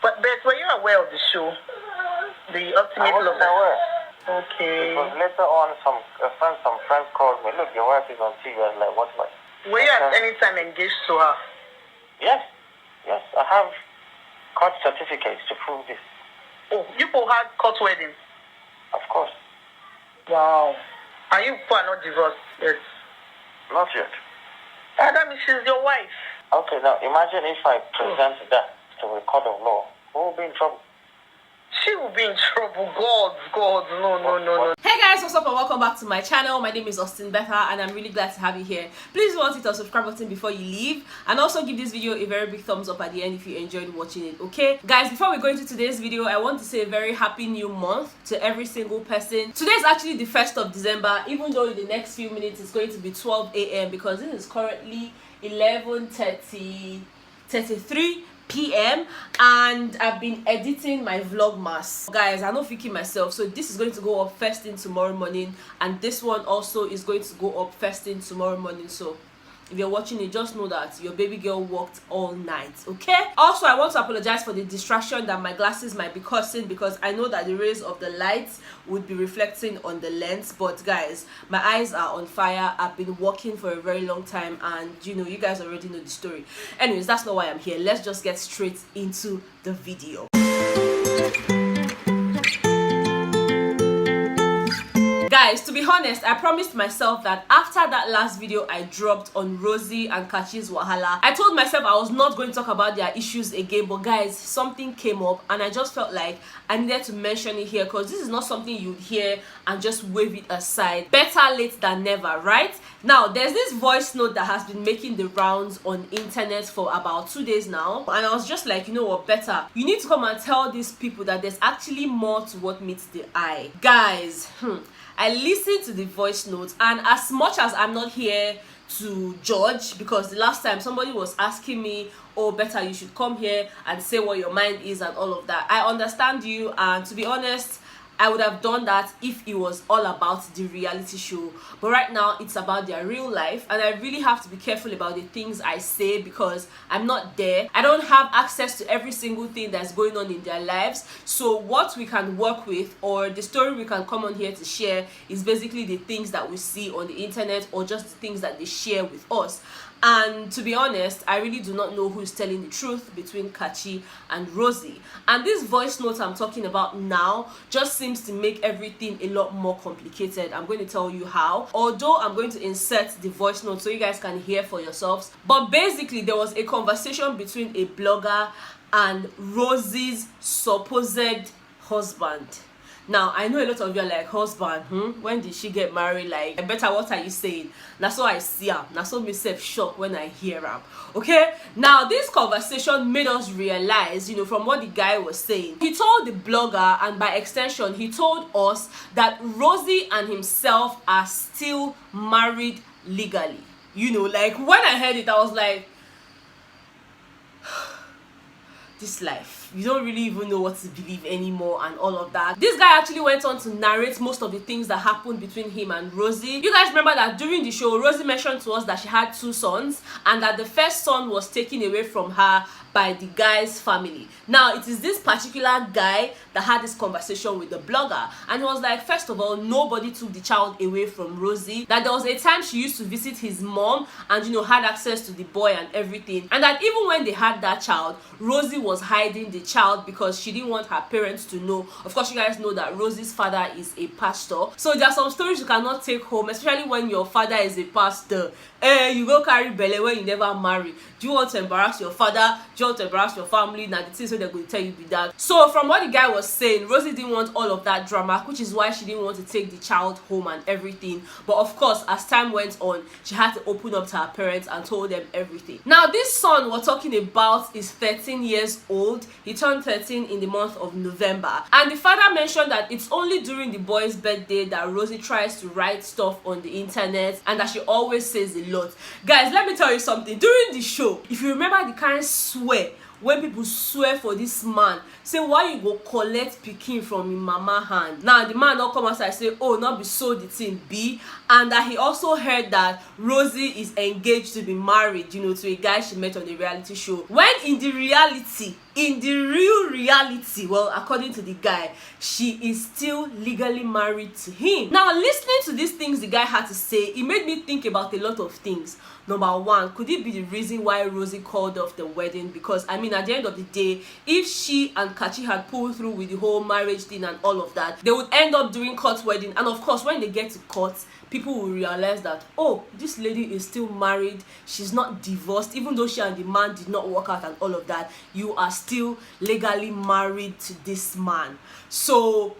But were you aware of the show? The Ultimate I wasn't Lover? aware. Okay. Because later on, some friends called me. Look, your wife is on TV. I was like, what? Were you at any time engaged to her? Yes. I have court certificates to prove this. Oh, you both had court wedding? Of course. Wow. And you people are not divorced yet? Not yet. That means she's your wife. Okay, now imagine if I present that to a court of law. Who will be in trouble? She will be in trouble. God, no. Hey guys, what's up and welcome back to my channel. My name is Betha and I'm really glad to have you here. Please do hit the subscribe button before you leave, and also give this video a very big thumbs up at the end if you enjoyed watching it. Okay guys, before we go into today's video, I want to say a very happy new month to every single person. Today is actually the 1st of December, even though in the next few minutes it's going to be 12 a.m. because this is currently 11:33 p.m. and I've been editing my vlogmas. Guys, I'm not faking myself, so this is going to go up first thing tomorrow morning, and this one also is going to go up first thing tomorrow morning. So if you're watching it, just know that your baby girl worked all night. Okay, also I want to apologize for the distraction that my glasses might be causing, because I know that the rays of the light would be reflecting on the lens. But guys, my eyes are on fire. I've been working for a very long time, and you know, you guys already know the story. Anyways, that's not why I'm here. Let's just get straight into the video. Guys, to be honest, I promised myself that after that last video I dropped on Rosie and Kachi's wahala, I told myself I was not going to talk about their issues again. But guys, something came up and I just felt like I needed to mention it here, because this is not something you'd hear and just wave it aside. Better late than never, right? Now, there's this voice note that has been making the rounds on internet for about 2 days now, and I was just like, you know what, Betha, you need to come and tell these people that there's actually more to what meets the eye. Guys, I listened to the voice notes, and as much as I'm not here to judge, because the last time somebody was asking me, oh Betha, you should come here and say what your mind is and all of that, I understand you, and to be honest, I would have done that if it was all about the reality show. But right now it's about their real life, and I really have to be careful about the things I say because I'm not there. I don't have access to every single thing that's going on in their lives. So what we can work with, or the story we can come on here to share, is basically the things that we see on the internet, or just the things that they share with us. And to be honest, I really do not know who is telling the truth between Kachi and Rosie. And this voice note I'm talking about now just seems to make everything a lot more complicated. I'm going to tell you how, although I'm going to insert the voice note so you guys can hear for yourselves. But basically, there was a conversation between a blogger and Rosie's supposed husband. Now, I know a lot of you are like, husband, when did she get married? Like, Betha, what are you saying? That's what I see her. That's what myself shocked when I hear her. Okay? Now, this conversation made us realize, you know, from what the guy was saying. He told the blogger, and by extension, he told us that Rosie and himself are still married legally. You know, like, when I heard it, I was like, this life, you don't really even know what to believe anymore and all of that. This guy actually went on to narrate most of the things that happened between him and Rosie. You guys remember that during the show, Rosie mentioned to us that she had 2 sons, and that the first son was taken away from her by the guy's family. Now, it is this particular guy that had this conversation with the blogger, and he was like, first of all, nobody took the child away from Rosie, that there was a time she used to visit his mom and, you know, had access to the boy and everything, and that even when they had that child, Rosie was hiding the child because she didn't want her parents to know. Of course, you guys know that Rosie's father is a pastor, so there are some stories you cannot take home, especially when your father is a pastor. You go carry belle when you never marry. Do you want to embarrass your father? Do you want to embarrass your family? Now the things they're going to tell you be that. So from what the guy was saying, Rosie didn't want all of that drama, which is why she didn't want to take the child home and everything. But of course, as time went on, she had to open up to her parents and told them everything. Now, this son we're talking about is 13 years old. He turned 13 in the month of November, and the father mentioned that it's only during the boy's birthday that Rosie tries to write stuff on the internet, and that she always says a lot. Guys, let me tell you something. During the show, if you remember the kind of swear when people swear for this man, say why you go collect pikin from him mama hand. Now the man not come outside say, oh, not be so the thing be, and that he also heard that Rosie is engaged to be married, you know, to a guy she met on the reality show, when in the reality, in the real reality, well, according to the guy, she is still legally married to him. Now, listening to these things the guy had to say, it made me think about a lot of things. Number one, could it be the reason why Rosie called off the wedding? Because I mean, at the end of the day, if she and Kachi had pulled through with the whole marriage thing and all of that, they would end up doing court wedding. And of course, when they get to court, people will realize that, oh, this lady is still married, she's not divorced, even though she and the man did not work out and all of that, you are still legally married to this man. So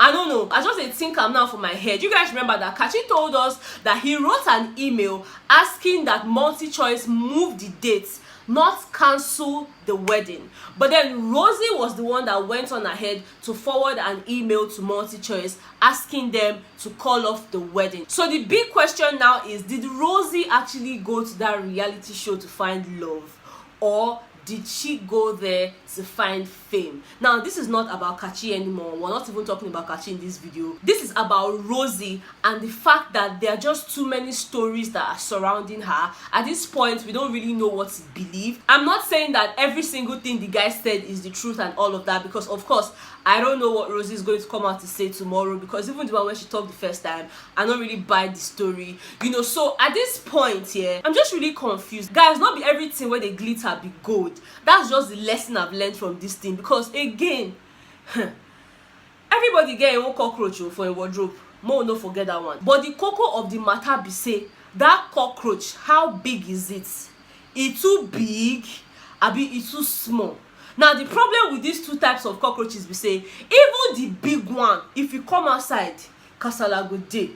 I don't know, I just think I'm now for my head. You guys remember that Kachi told us that he wrote an email asking that MultiChoice move the dates, not cancel the wedding. But then Rosie was the one that went on ahead to forward an email to MultiChoice asking them to call off the wedding. So the big question now is, did Rosie actually go to that reality show to find love, or did she go there to find fame? Now, this is not about Kachi anymore. We're not even talking about Kachi in this video. This is about Rosie and the fact that there are just too many stories that are surrounding her. At this point, we don't really know what to believe. I'm not saying that every single thing the guy said is the truth and all of that, because of course, I don't know what Rosie is going to come out to say tomorrow, because even the one when she talked the first time, I don't really buy the story, you know. So at this point here, I'm just really confused. Guys, not be everything where they glitter be gold. That's just the lesson I've learned from this thing, because again, everybody get a cockroach for a wardrobe. Mo no forget that one. But the cocoa of the matter be say, that cockroach, how big is it? It too big, abi it too small? Now, the problem with these two types of cockroaches, we say, even the big one, if you come outside, kasala go dey.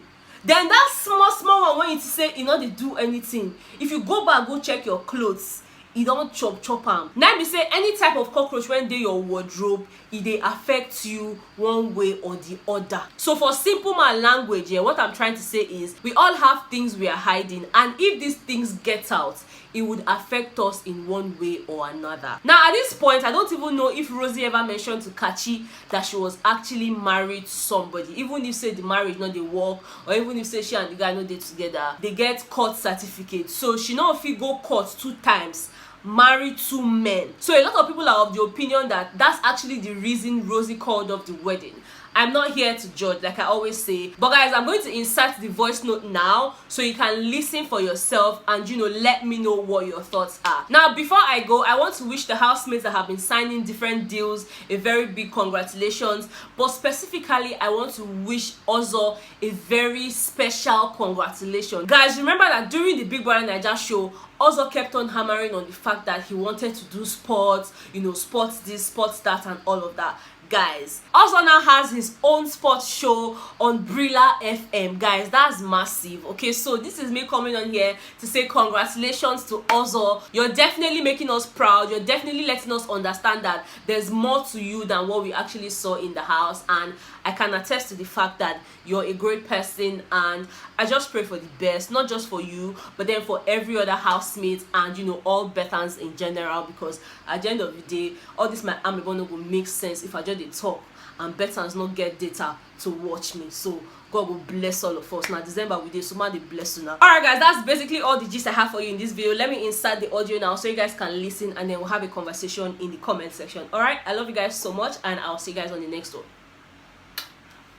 Then that small one, when you say e no dey do anything, if you go back, go check your clothes, e don chop am. Now be say any type of cockroach when dey your wardrobe, e dey affect you one way or the other. So for simple man language here, what I'm trying to say is, we all have things we are hiding, and if these things get out, it would affect us in one way or another. Now at this point, I don't even know if Rosie ever mentioned to Kachi that she was actually married to somebody. Even if say the marriage not dey work, or even if say she and the guy no dey together, they get court certificate. So she no fit go court 2 times, marry 2 men. So a lot of people are of the opinion that that's actually the reason Rosie called off the wedding. I'm not here to judge, like I always say, but guys, I'm going to insert the voice note now so you can listen for yourself and, you know, let me know what your thoughts are. Now, before I go, I want to wish the housemates that have been signing different deals a very big congratulations, but specifically I want to wish Ozo a very special congratulations. Guys, remember that during the Big Brother Naija show, Ozo kept on hammering on the fact that he wanted to do sports, you know, sports this, sports that, and all of that. Guys, Ozo now has his own sports show on Brilla FM. Guys, that's massive. Okay, so this is me coming on here to say congratulations to Ozo. You're definitely making us proud. You're definitely letting us understand that there's more to you than what we actually saw in the house, and I can attest to the fact that you're a great person, and I just pray for the best, not just for you, but then for every other housemate and, you know, all Bethans in general, because at the end of the day, all this my amebo no go make sense if I just talk and Bethans not get data to watch me. So God will bless all of us. Now December we did, so man, they bless you now. Alright guys, that's basically all the gist I have for you in this video. Let me insert the audio now so you guys can listen, and then we'll have a conversation in the comment section. Alright, I love you guys so much, and I'll see you guys on the next one.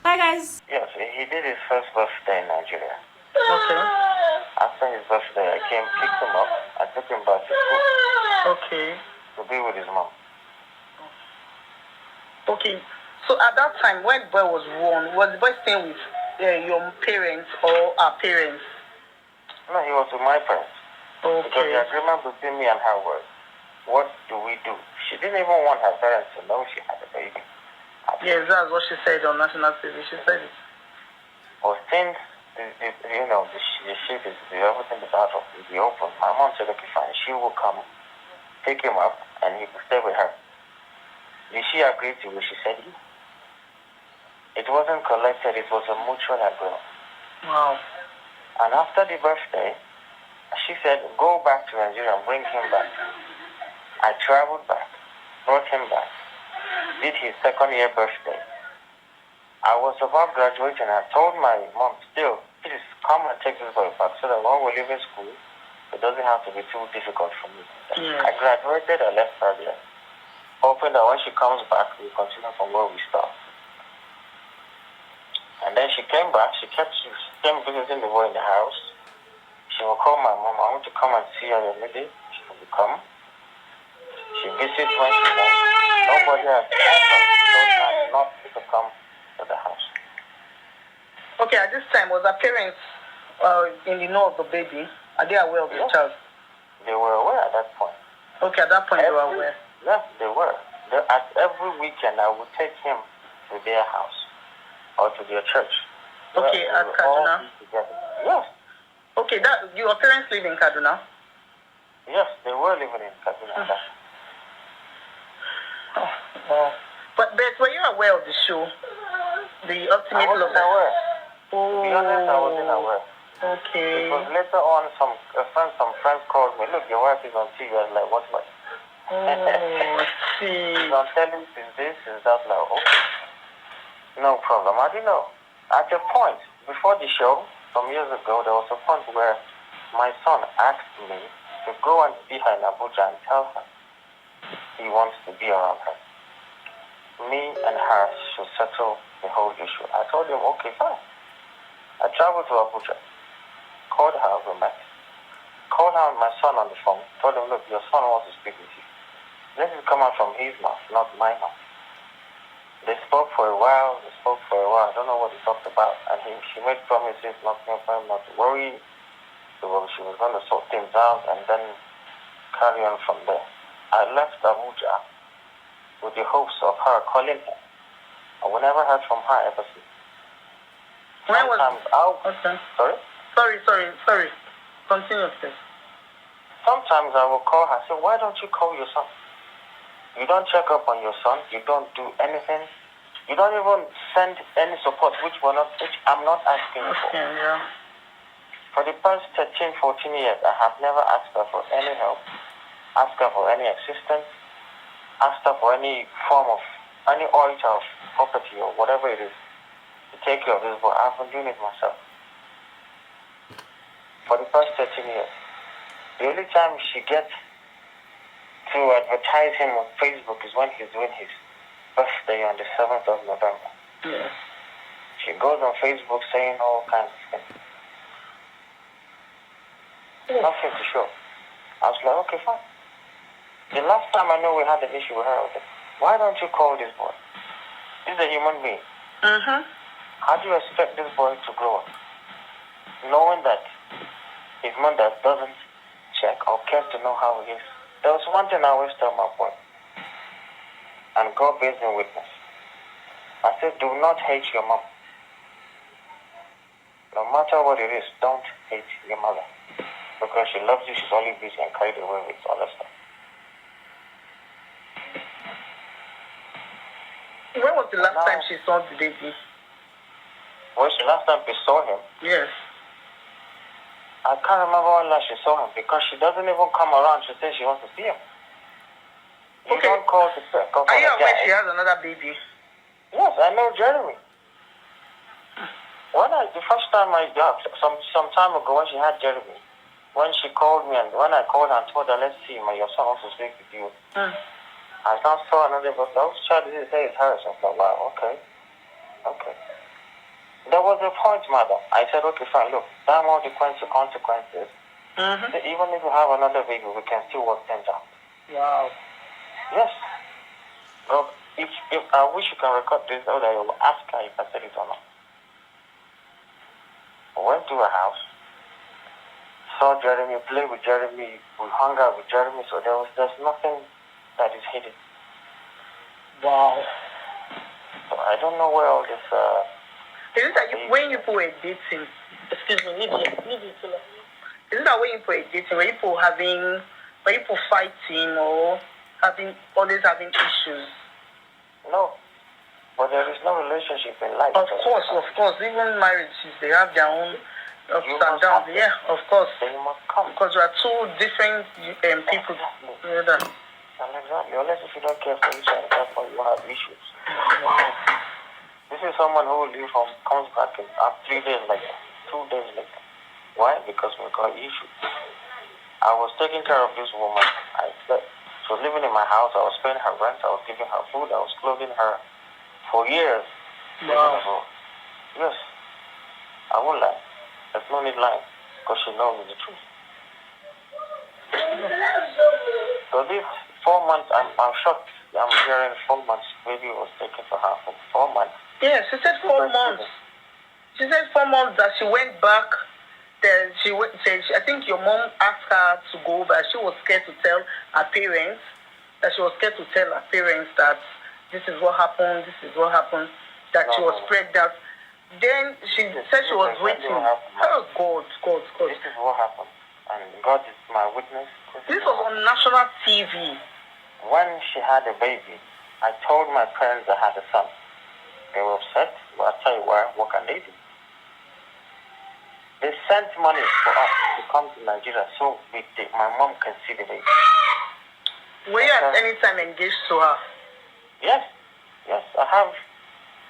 Bye guys. Yes, he did his first birthday in Nigeria. Okay. After his birthday, I came, picked him up, and took him back to school Okay. to be with his mom. Okay. So at that time, when the boy was born, was the boy staying with your parents or our parents? No, he was with my parents. Because the Okay. agreement between me and her was, what do we do? She didn't even want her parents to know she had a baby. Yes, that's what she said on national TV. She said it. But since the ship is, everything is out of the open, my mom said, okay, fine, she will come, pick him up, and he will stay with her. Did she agree to it? She said yes. It wasn't collected, it was a mutual agreement. Wow. And after the birthday, she said, go back to Nigeria and bring him back. I traveled back, brought him back, did his 2nd year birthday. I was about graduating. I told my mom, still, please come and take this boy back so that when we leave school, it doesn't have to be too difficult for me. Yeah. I graduated, I left earlier. hoping that when she comes back, we continue from where we start. And then she came back. She came visiting the boy in the house. She will call my mom. I want to come and see her immediately. She will come. She visits when she wants. Nobody has ever told her not to come to the house. Okay, at this time, was her parents in the know of the baby? Are they aware of the child? They were aware at that point. Okay, at that point they were aware. Yes, they were. At every weekend, I would take him to their house or to their church. Okay, at Kaduna? Yes. Okay, your parents live in Kaduna? Yes, they were living in Kaduna. Oh, wow. But were you aware of the show? The Ultimate I wasn't aware. Oh. To be honest, I wasn't aware. Okay. Because later on, some friends called me. Look, your wife is on TV. I was like, what? Oh, I see. I'm telling you this, is that. Like, okay. No problem. I didn't know. At a point, before the show, some years ago, there was a point where my son asked me to go and see her in Abuja and tell her he wants to be around her. Me and her should settle the whole issue. I told him, okay, fine. I traveled to Abuja, called her, we met. Called her and my son on the phone, told him, look, your son wants to speak with you. This is coming out from his mouth, not my mouth. They spoke for a while, I don't know what he talked about. And she made promises not to worry. So she was going to sort things out and then carry on from there. I left Abuja with the hopes of her calling her. I will never heard from her ever since. Okay. Sorry. Continue, please. Sometimes I will call her and say, why don't you call your son? You don't check up on your son. You don't do anything. You don't even send any support, which I'm not asking you for. Yeah. For the past 13, 14 years, I have never asked her for any help, asked her for any assistance, asked her for any form of, any alter of property or whatever it is to take care of this, but I've been doing it myself. For the past 13 years. The only time she gets to advertise him on Facebook is when he's doing his birthday on the 7th of November. Yes. She goes on Facebook saying all kinds of things. Nothing to show. I was like, okay, fine. The last time I know we had an issue with her, I was like, why don't you call this boy? He's a human being. Mm-hmm. How do you expect this boy to grow up? Knowing that his mother doesn't check or care to know how he is. There was one thing I always tell my boy, and God bears me witness. I said, do not hate your mom. No matter what it is, don't hate your mother. Because she loves you, she's only busy and carried away with all that stuff. When was the last time she saw the baby? When the last time we saw him? Yes. I can't remember when last she saw him because she doesn't even come around. She says she wants to see him. You don't call to check up on Are you a aware guy. she has another baby? Yes, I know Jeremy. The first time some time ago when she had Jeremy, when she called me and when I called her and told her, let's see, your son wants to speak with you. I now saw another person. I was trying to say it's her. So I thought, wow, okay. There was a point, madam. I said, okay, fine, look, damn all the consequences. Mm-hmm. So even if you have another baby, we can still work things out. Wow. Yes. Look, if I wish you can record this, so that you will ask her if I said it or not. I went to her house, saw Jeremy, played with Jeremy, we hung out with Jeremy, so there's nothing that is hidden. Wow. So I don't know where all this is it that when you were dating, excuse me, is it that when you were dating, were you fighting or always having issues? No. But there is no relationship in life. Of course. Even marriages, they have their own ups and downs. Yeah, of course. They must come. Because we are two different people. Exactly. Unless if you don't care for each other, that's why you have issues. Wow. This is someone who will leave home, comes back 3 days later, 2 days later. Why? Because we got issues. I was taking care of this woman. She was living in my house. I was paying her rent. I was giving her food. I was clothing her for years. Wow. Yes. I won't lie. There's no need lying because she knows the truth. So this 4 months, I'm shocked. I'm hearing 4 months. Baby was taken for her for 4 months. Yeah, she said 4 months. She said 4 months that she went back. Then I think your mom asked her to go, but she was scared to tell her parents. That she was scared to tell her parents that this is what happened. This is what happened. That she was pregnant. Then she said she was waiting. Oh God. This is what happened, and God is my witness. This was on national TV. When she had a baby, I told my parents I had a son. They were upset, but I'll tell you what can they do? They sent money for us to come to Nigeria so my mom can see the baby. Were you at any time engaged to her? Yes. I have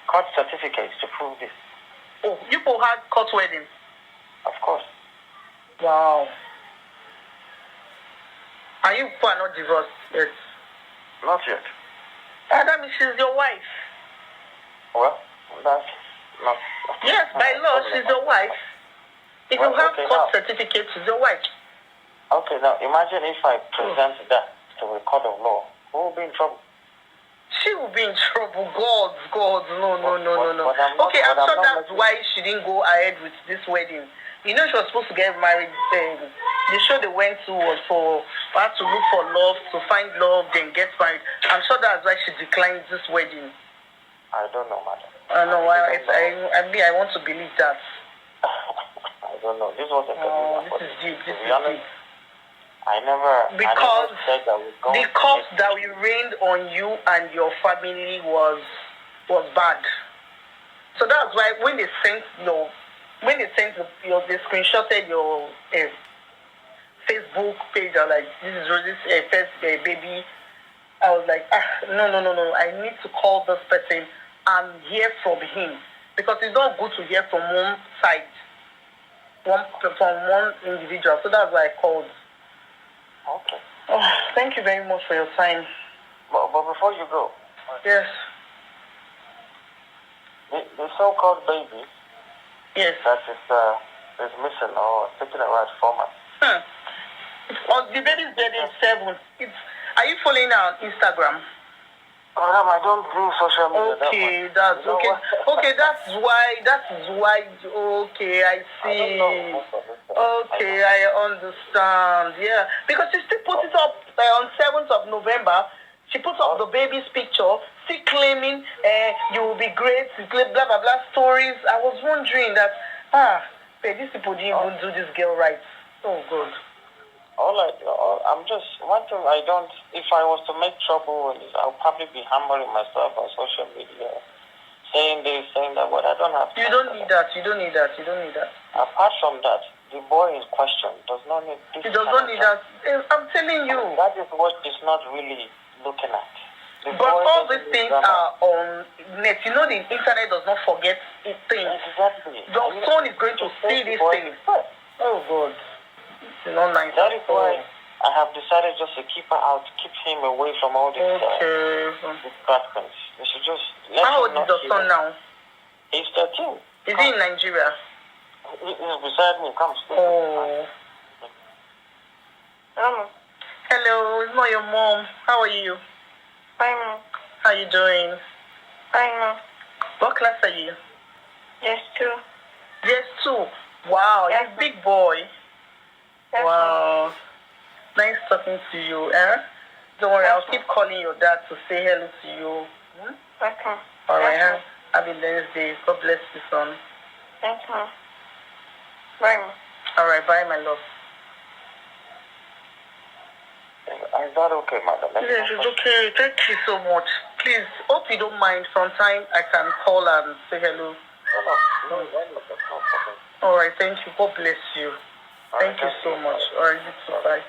court certificates to prove this. Oh, you people had court weddings? Of course. Wow. Are you people not divorced yet? Not yet. That means she's your wife. Well, that's not... Yes, by law, she's your wife. If you have court certificates, she's your wife. Okay, now imagine if I present that to a court of law. Who will be in trouble? She will be in trouble. God, no. Okay, I'm sure that's why she didn't go ahead with this wedding. You know she was supposed to get married. The show they went to was for her to look for love, to find love, then get married. I'm sure that's why she declined this wedding. I don't know, madam. I know. I want to believe that. I don't know. This was a this is deep. This is deep. I never said that the curse that we rained on you and your family was bad. So that's why when they screenshotted your Facebook page, I was like, this is Rosie's first baby. I was like, no. I need to call this person and hear from him because it's not good to hear from one side, from one individual. So that's why I called. Okay. Oh, thank you very much for your time. But before you go. Yes. The so-called baby. Yes. That is missing or taken away at 4 months. Oh, the baby's birthday is 7. Are you following her on Instagram? Madam, I don't do social media. Okay, that's okay. Okay, that is why. Okay, I see. Okay, I understand. Yeah, because she still put it up on 7th of November. She put up the baby's picture, still claiming you will be great, blah blah blah stories. I was wondering that these people didn't even do this girl right. Oh God. I'm just one thing I don't. If I was to make trouble, I'll probably be hammering myself on social media, saying this, saying that. But I don't have. You don't need that. Apart from that, the boy in question does not need this. He does not need that. I'm telling you. That is what is not really looking at. But all these things are on net. You know the internet does not forget things. Exactly. Your son is going to see these things. Oh God. Not nice. That is why I have decided just to keep her out, keep him away from all these distractions. We should just let How him old is your son now? He's 13. Is he in Nigeria? He's beside me. Come, stay. Oh. Hello, it's not your mom. How are you? Fine, Mom. How are you doing? Fine, Mom. What class are you? Yes, 2. Yes, 2. Wow, Yes, you're a big boy. Yes, Wow. Nice talking to you, Don't worry, I'll keep calling your dad to say hello to you. Okay. All right, have a nice day. God bless you, son. Thanks, Mom. Bye, Mom. All right, bye, my love. Is that okay, madam? Yes, it's okay. Thank you so much. Please, hope you don't mind. From time I can call and say hello. No. All right, thank you. God bless you. Thank you so much. All right, you too. Bye.